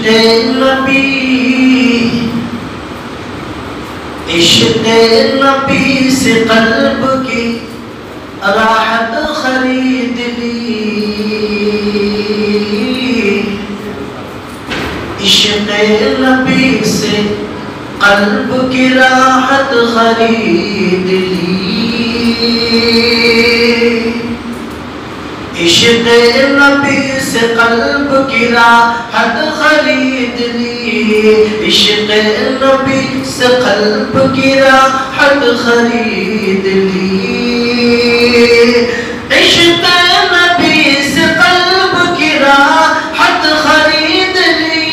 نبی عشق نبی سے قلب کی راحت خرید لی عشق نبی سے قلب کی راحت خرید لی عشق نبی سے قلب کی راحت خرید لی عشق نبی سے قلب کی راحت خرید لی عشق نبی سے قلب کی راحت خرید لی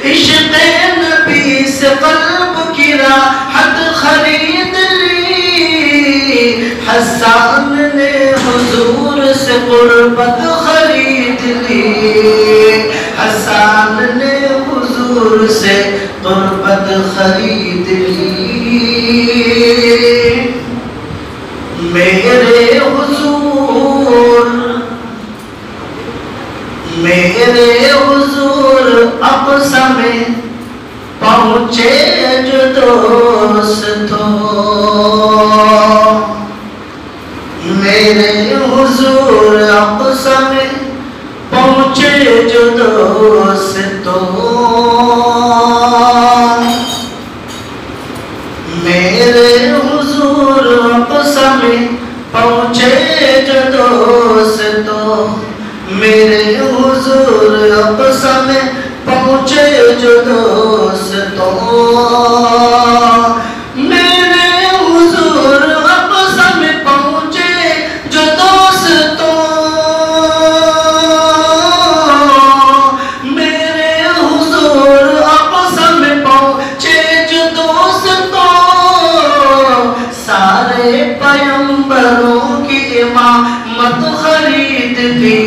عشق نبی سے قلب کی راحت خرید لی حسان نے حضور سے قربت خرید لی حسان نے حضور سے قربت خرید لی میرے حضور اقصی میں پہنچے جو دوستوں میرے حضور اقصی میں پہنچے جو دوستوں میرے حضور اقصی میں پہنچے جو دوستوں میرے حضور اقصی میں پہنچے جو دوستوں میرے حضور اقصی میں پہنچے جو دوستوں میرے حضور اقصی میں پہنچے جو دوستوں سارے پیغمبروں کی امامت خرید لی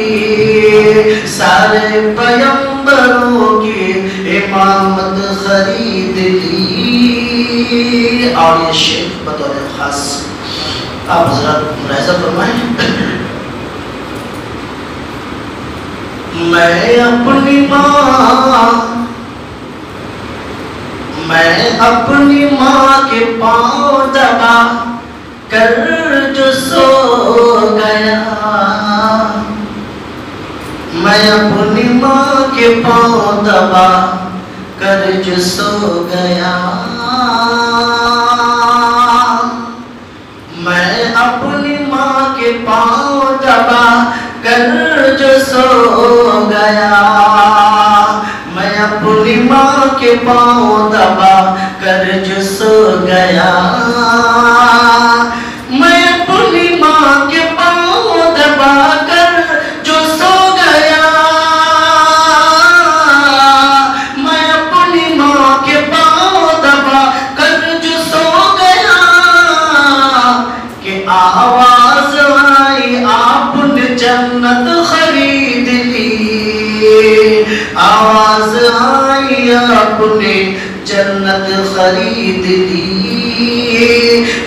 سارے پیغمبروں کی امامت خرید لی اور یہ شیخ بطور خاص آپ حضرات ملاحظہ فرمائیں میں اپنی ماں کے پاؤں دبا کر جو سو گیا میں اپنی ماں کے پاؤں دبا کر جو سو گیا میں اپنی ماں کے پاؤں دبا کر جو سو گیا میں اپنی ماں کے پاؤں دبا کر جو سو گیا میں اپنی ماں کے پاؤں دبا کر جو سو گیا میں اپنی ماں کے پاؤں دبا کر جو سو گیا کہ آواز آئی آپ نے جنت خرید لی آواز آئی آپ نے جنت خرید لی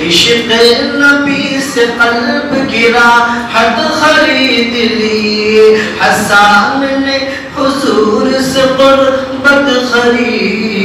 عشق نبی سے قلب کی راحت خرید لی حسان نے حضور سے قربت خرید